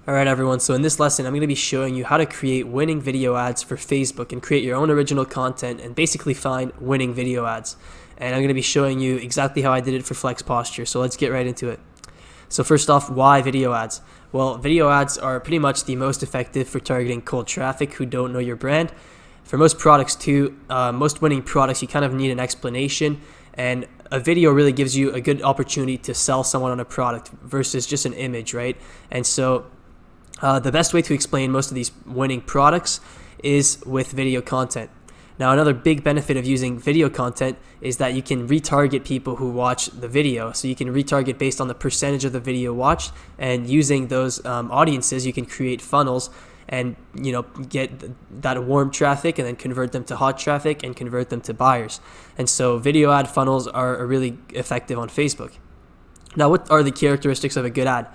Alright everyone, so in this lesson I'm going to be showing you how to create winning video ads for Facebook and create your own original content and basically find winning video ads. And I'm going to be showing you exactly how I did it for Flex Posture, so let's get right into it. So first off, why video ads? Well, video ads are pretty much the most effective for targeting cold traffic who don't know your brand. For most products too, most winning products, you kind of need an explanation, and a video really gives you a good opportunity to sell someone on a product versus just an image, right? And so the best way to explain most of these winning products is with video content. Now, another big benefit of using video content is that you can retarget people who watch the video. So you can retarget based on the percentage of the video watched, and using those audiences, you can create funnels and get that warm traffic and then convert them to hot traffic and convert them to buyers. And so video ad funnels are really effective on Facebook. Now, what are the characteristics of a good ad?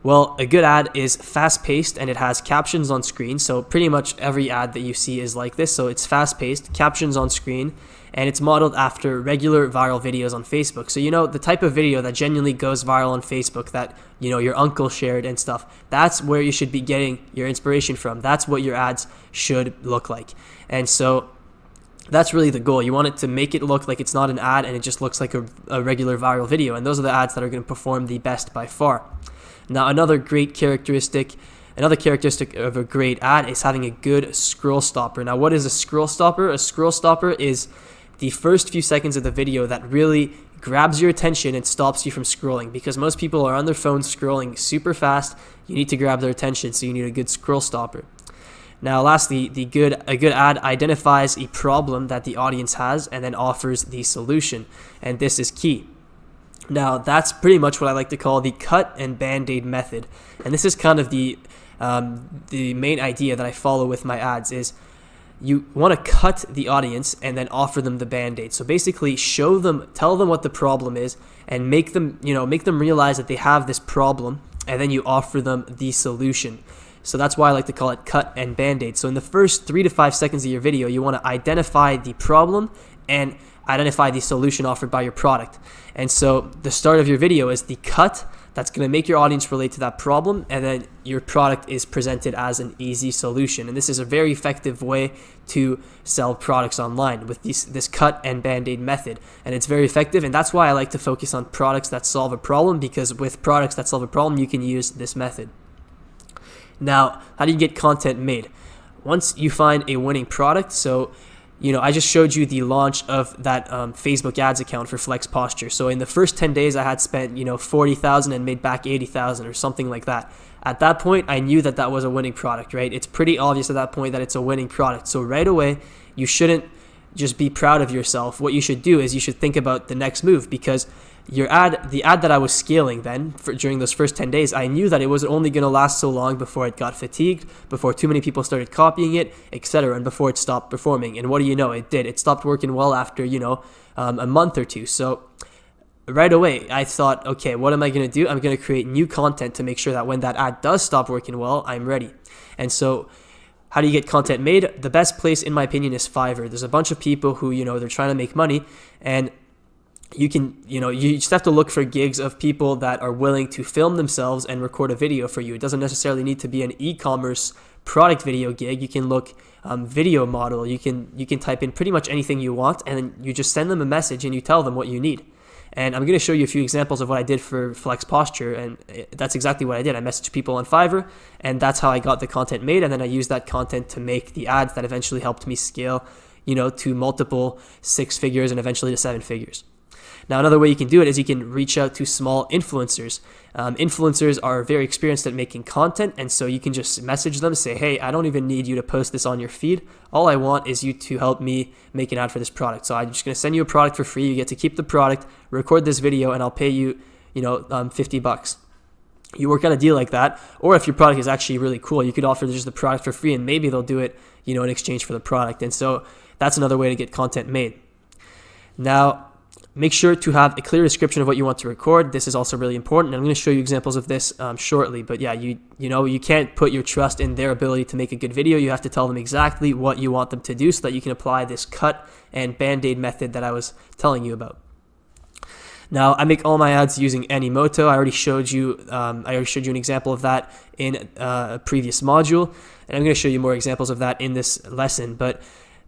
Well, a good ad is fast-paced and it has captions on screen. So pretty much every ad that you see is like this. So it's fast-paced, captions on screen, and it's modeled after regular viral videos on Facebook. So the type of video that genuinely goes viral on Facebook that your uncle shared and stuff, that's where you should be getting your inspiration from. That's what your ads should look like. And so that's really the goal. You want it to make it look like it's not an ad and it just looks like a regular viral video. And those are the ads that are going to perform the best by far. Now, another characteristic of a great ad is having a good scroll stopper. Now, what is a scroll stopper? A scroll stopper is the first few seconds of the video that really grabs your attention and stops you from scrolling, because most people are on their phones scrolling super fast. You need to grab their attention, so you need a good scroll stopper. Now, lastly, a good ad identifies a problem that the audience has and then offers the solution, and this is key. Now, that's pretty much what I like to call the cut and band-aid method. And this is kind of the main idea that I follow with my ads is you want to cut the audience and then offer them the band-aid. So basically tell them what the problem is and make them realize that they have this problem, and then you offer them the solution. So that's why I like to call it cut and band-aid. So in the first 3 to 5 seconds of your video, you want to identify the problem and identify the solution offered by your product. And so the start of your video is the cut that's going to make your audience relate to that problem, and then your product is presented as an easy solution. And this is a very effective way to sell products online with this cut and band-aid method. And it's very effective, and that's why I like to focus on products that solve a problem, because with products that solve a problem, you can use this method. Now, how do you get content made? Once you find a winning product, so I just showed you the launch of that Facebook ads account for Flex Posture. So in the first 10 days, I had spent, $40,000 and made back $80,000 or something like that. At that point, I knew that that was a winning product, right? It's pretty obvious at that point that it's a winning product. So right away, you shouldn't just be proud of yourself. What you should do is you should think about the next move, because the ad that I was scaling then during those first 10 days, I knew that it was only going to last so long before it got fatigued, before too many people started copying it, etc., and before it stopped performing. And what do you know? It did. It stopped working well after, a month or two. So right away, I thought, okay, what am I going to do? I'm going to create new content to make sure that when that ad does stop working well, I'm ready. And so how do you get content made? The best place, in my opinion, is Fiverr. There's a bunch of people who, they're trying to make money, and you just have to look for gigs of people that are willing to film themselves and record a video for you. It doesn't necessarily need to be an e-commerce product video gig. You can look video model. You can type in pretty much anything you want, and then you just send them a message and you tell them what you need. And I'm going to show you a few examples of what I did for Flex Posture, and that's exactly what I did. I messaged people on Fiverr, and that's how I got the content made, and then I used that content to make the ads that eventually helped me scale, to multiple 6 figures and eventually to 7 figures. Now, another way you can do it is you can reach out to small influencers. Influencers are very experienced at making content, and so you can just message them, say, hey, I don't even need you to post this on your feed. All I want is you to help me make an ad for this product. So I'm just going to send you a product for free. You get to keep the product, record this video, and I'll pay you, $50. You work out a deal like that. Or if your product is actually really cool, you could offer just the product for free, and maybe they'll do it, in exchange for the product. And so that's another way to get content made. Now, make sure to have a clear description of what you want to record. This is also really important. I'm going to show you examples of this shortly. But yeah, you can't put your trust in their ability to make a good video. You have to tell them exactly what you want them to do so that you can apply this cut and band-aid method that I was telling you about. Now, I make all my ads using Animoto. I already showed you an example of that in a previous module, and I'm going to show you more examples of that in this lesson. But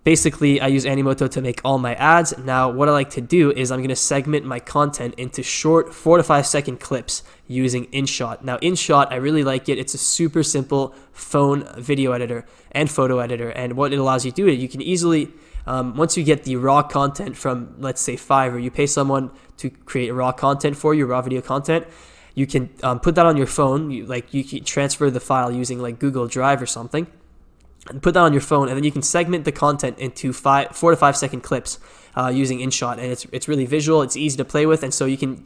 basically, I use Animoto to make all my ads. Now, what I like to do is I'm going to segment my content into short 4 to 5 second clips using InShot. Now, InShot, I really like it. It's a super simple phone video editor and photo editor, and what it allows you to do is you can easily once you get the raw content from, let's say, Fiverr, you pay someone to create raw content for you, raw video content, you can put that on your phone. You can transfer the file using like Google Drive or something, and put that on your phone, and then you can segment the content into 4 to 5 second clips using InShot, and it's really visual. It's easy to play with, and so you can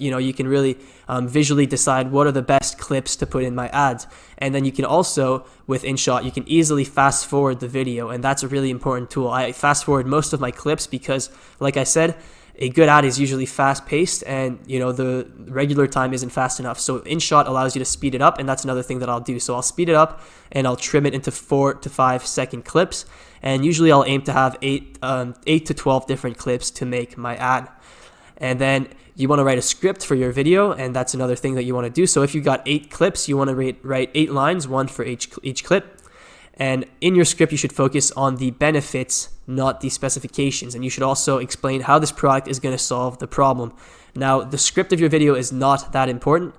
really visually decide what are the best clips to put in my ads. And then you can also, with InShot, you can easily fast forward the video, and that's a really important tool. I fast forward most of my clips because, like I said, a good ad is usually fast-paced, and the regular time isn't fast enough. So InShot allows you to speed it up, and that's another thing that I'll do. So I'll speed it up, and I'll trim it into 4 to 5 second clips, and usually I'll aim to have 8 to 12 different clips to make my ad. And then you want to write a script for your video, and that's another thing that you want to do. So if you got 8 clips, you want to write 8 lines, one for each clip. And in your script, you should focus on the benefits, not the specifications. And you should also explain how this product is going to solve the problem. Now, the script of your video is not that important,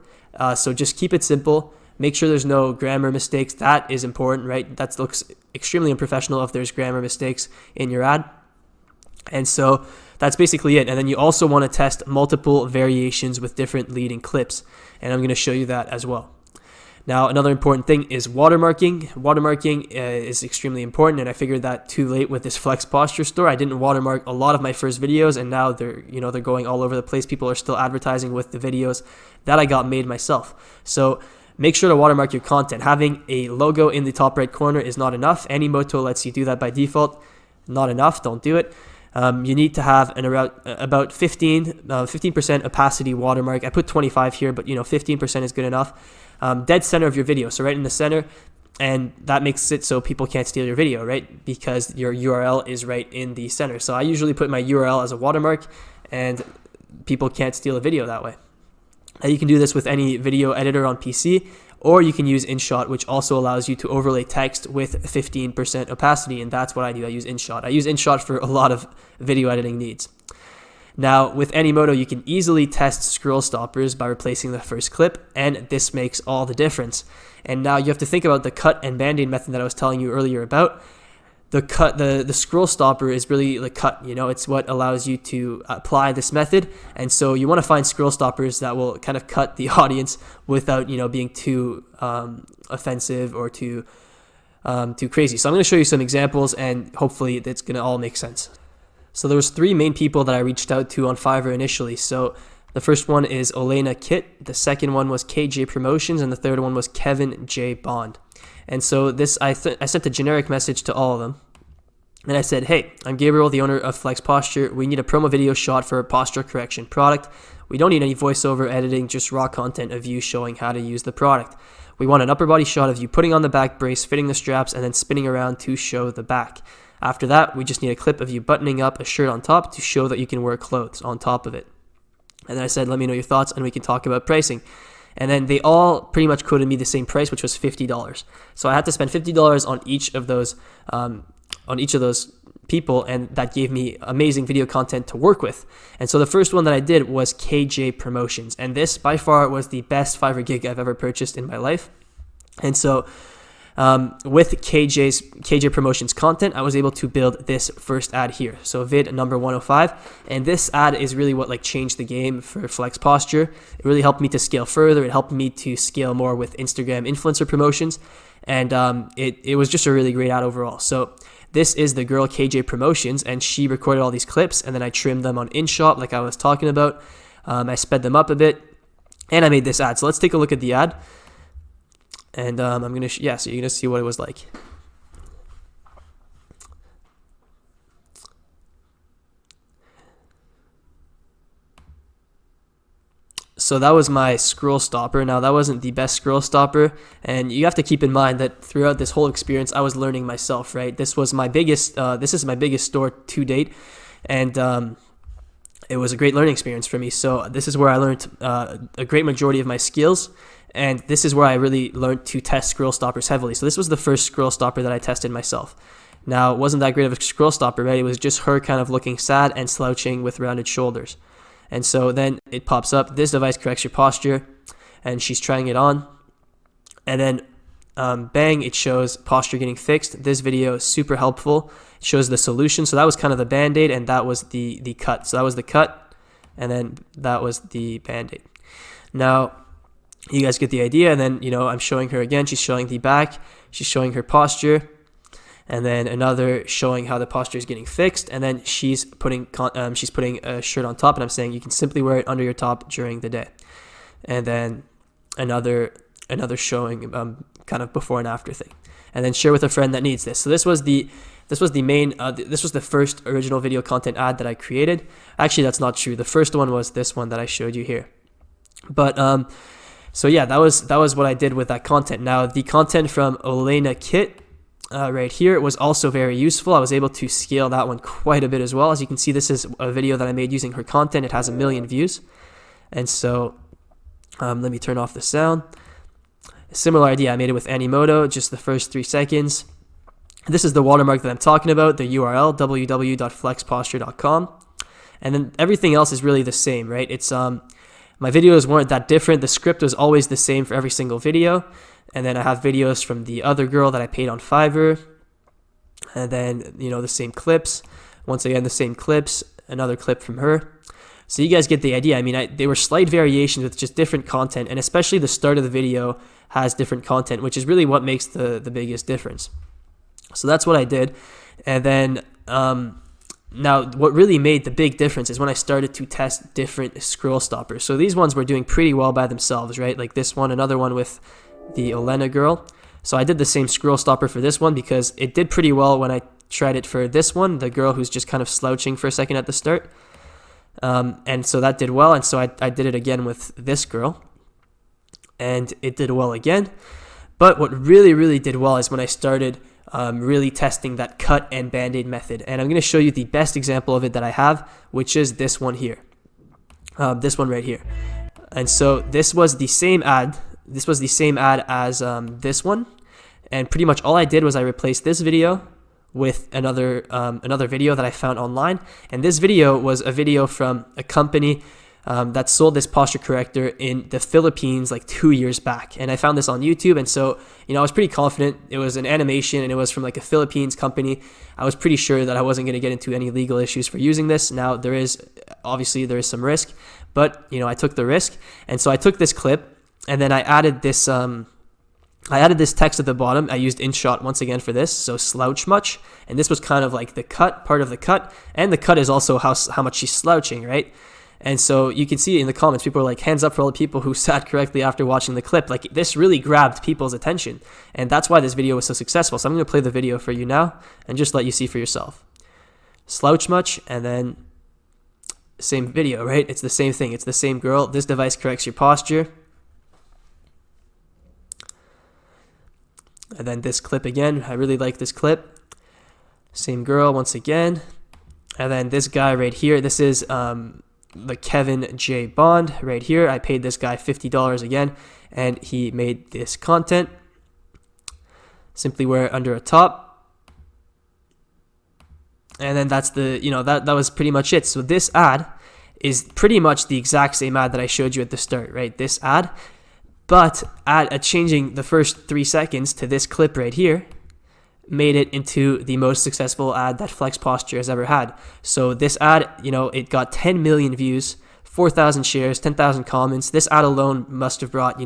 so just keep it simple. Make sure there's no grammar mistakes. That is important, right? That looks extremely unprofessional if there's grammar mistakes in your ad. And so that's basically it. And then you also want to test multiple variations with different leading clips. And I'm going to show you that as well. Now, another important thing is watermarking. Watermarking is extremely important, and I figured that too late with this Flex Posture store. I didn't watermark a lot of my first videos, and now they're going all over the place. People are still advertising with the videos that I got made myself. So make sure to watermark your content. Having a logo in the top right corner is not enough. Animoto lets you do that by default. Not enough. Don't do it. You need to have about 15% opacity watermark. I put 25 here, but 15% is good enough. Dead center of your video, so right in the center, and that makes it so people can't steal your video, right? Because your URL is right in the center. So I usually put my URL as a watermark, and people can't steal a video that way. You can do this with any video editor on PC, or you can use InShot, which also allows you to overlay text with 15% opacity, and that's what I do. I use InShot. I use InShot for a lot of video editing needs. Now, with Animoto, you can easily test scroll stoppers by replacing the first clip, and this makes all the difference. And now you have to think about the cut and band-aid method that I was telling you earlier about. The scroll stopper is really the cut, it's what allows you to apply this method. And so you want to find scroll stoppers that will kind of cut the audience without, being too offensive or too crazy. So I'm going to show you some examples, and hopefully it's going to all make sense. So there was 3 main people that I reached out to on Fiverr initially. So the first one is Olena Kit, the second one was KJ Promotions, and the third one was Kevin J. Bond. And so I sent a generic message to all of them. And I said, hey, I'm Gabriel, the owner of Flex Posture. We need a promo video shot for a posture correction product. We don't need any voiceover editing, just raw content of you showing how to use the product. We want an upper body shot of you putting on the back brace, fitting the straps, and then spinning around to show the back. After that, we just need a clip of you buttoning up a shirt on top to show that you can wear clothes on top of it. And then I said, let me know your thoughts and we can talk about pricing. And then they all pretty much quoted me the same price, which was $50. So I had to spend $50 on each of those people, and that gave me amazing video content to work with. And so the first one that I did was KJ Promotions, and this by far was the best Fiverr gig I've ever purchased in my life. And so with KJ Promotions content, I was able to build this first ad here. So vid number 105. And this ad is really what changed the game for Flex Posture. It really helped me to scale further. It helped me to scale more with Instagram influencer promotions. And it was just a really great ad overall. So this is the girl KJ Promotions, and she recorded all these clips, and then I trimmed them on InShot like I was talking about. I sped them up a bit, and I made this ad. So let's take a look at the ad. And so you're gonna see what it was like. So that was my scroll stopper. Now that wasn't the best scroll stopper, and you have to keep in mind that throughout this whole experience, I was learning myself. Right, this is my biggest store to date, and it was a great learning experience for me. So this is where I learned a great majority of my skills, and this is where I really learned to test scroll stoppers heavily. So this was the first scroll stopper that I tested myself. Now, it wasn't that great of a scroll stopper, right? It was just her kind of looking sad and slouching with rounded shoulders. And so then it pops up, this device corrects your posture, and she's trying it on. And then bang, it shows posture getting fixed. This video is super helpful. It shows the solution. So that was kind of the Band-Aid, and that was the cut. So that was the cut, and then that was the Band-Aid. Now, you guys get the idea. And then, I'm showing her again. She's showing the back. She's showing her posture. And then another showing how the posture is getting fixed. And then she's putting a shirt on top, and I'm saying you can simply wear it under your top during the day. And then another showing kind of before and after thing. And then share with a friend that needs this. So this was the first original video content ad that I created. Actually, that's not true. The first one was this one that I showed you here. But so yeah, that was what I did with that content. Now, the content from Olena Kit right here was also very useful. I was able to scale that one quite a bit as well. As you can see, this is a video that I made using her content. It has 1 million views. And so let me turn off the sound. A similar idea, I made it with Animoto, just the first 3 seconds. This is the watermark that I'm talking about, the URL, www.flexposture.com. And then everything else is really the same, right? It's my videos weren't that different. The script was always the same for every single video. And then I have videos from the other girl that I paid on Fiverr. And then, the same clips. Once again, the same clips, another clip from her. So you guys get the idea. I mean, they were slight variations with just different content, and especially the start of the video has different content, which is really what makes the biggest difference. So that's what I did. And then now what really made the big difference is when I started to test different scroll stoppers. So these ones were doing pretty well by themselves, right? Like this one, another one with the Olena girl. So I did the same scroll stopper for this one because it did pretty well when I tried it for this one, the girl who's just kind of slouching for a second at the start. And so that did well. And so I did it again with this girl, and it did well again. But what really, really did well is when I started really testing that cut and Band-Aid method. And I'm going to show you the best example of it that I have, which is this one here. This one right here. And so this was the same ad. This was the same ad as this one. And pretty much all I did was I replaced this video with another video that I found online. And this video was a video from a company that sold this posture corrector in the Philippines like 2 years back. And I found this on YouTube. And so, I was pretty confident. It was an animation and it was from like a Philippines company. I was pretty sure that I wasn't going to get into any legal issues for using this. Now, there is some risk, but I took the risk. And so I took this clip and then I added this text at the bottom. I used InShot once again for this, so slouch much. And this was kind of like the cut, part of the cut. And the cut is also how much she's slouching, right? And so you can see in the comments, people are like, hands up for all the people who sat correctly after watching the clip. Like, this really grabbed people's attention. And that's why this video was so successful. So I'm going to play the video for you now and just let you see for yourself. Slouch much, and then same video, right? It's the same thing. It's the same girl. This device corrects your posture. And then this clip again. I really like this clip. Same girl once again. And then this guy right here. This is the Kevin J. Bond right here. I paid this guy $50 again, and he made this content. Simply wear it under a top. And then that's the, that was pretty much it. So this ad is pretty much the exact same ad that I showed you at the start, right? This ad, but changing the first 3 seconds to this clip right here made it into the most successful ad that Flex Posture has ever had. So this ad, it got 10 million views, 4,000 shares, 10,000 comments. This ad alone must have brought,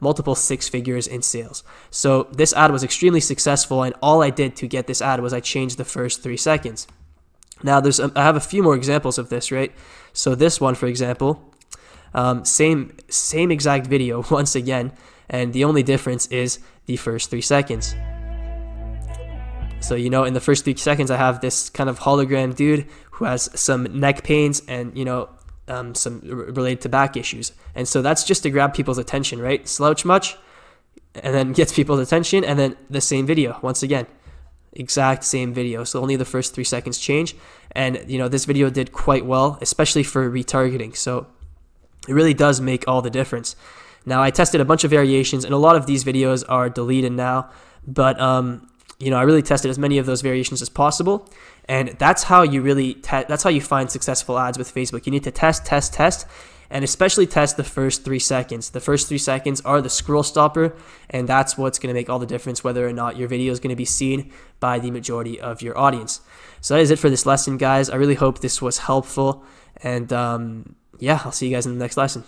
multiple 6 figures in sales. So this ad was extremely successful, and all I did to get this ad was I changed the first 3 seconds. Now I have a few more examples of this, right? So this one, for example, same exact video once again, and the only difference is the first 3 seconds. So, in the first 3 seconds, I have this kind of hologram dude who has some neck pains and, some related to back issues. And so that's just to grab people's attention, right? Slouch much, and then gets people's attention, and then the same video once again. exact same video, so only the first 3 seconds change. And this video did quite well, especially for retargeting, so it really does make all the difference. Now, I tested a bunch of variations, and a lot of these videos are deleted now, but I really tested as many of those variations as possible, and that's how you find successful ads with Facebook. You need to test, and especially test the first 3 seconds. The first 3 seconds are the scroll stopper, and that's what's going to make all the difference whether or not your video is going to be seen by the majority of your audience. So that is it for this lesson, guys. I really hope this was helpful, and yeah, I'll see you guys in the next lesson.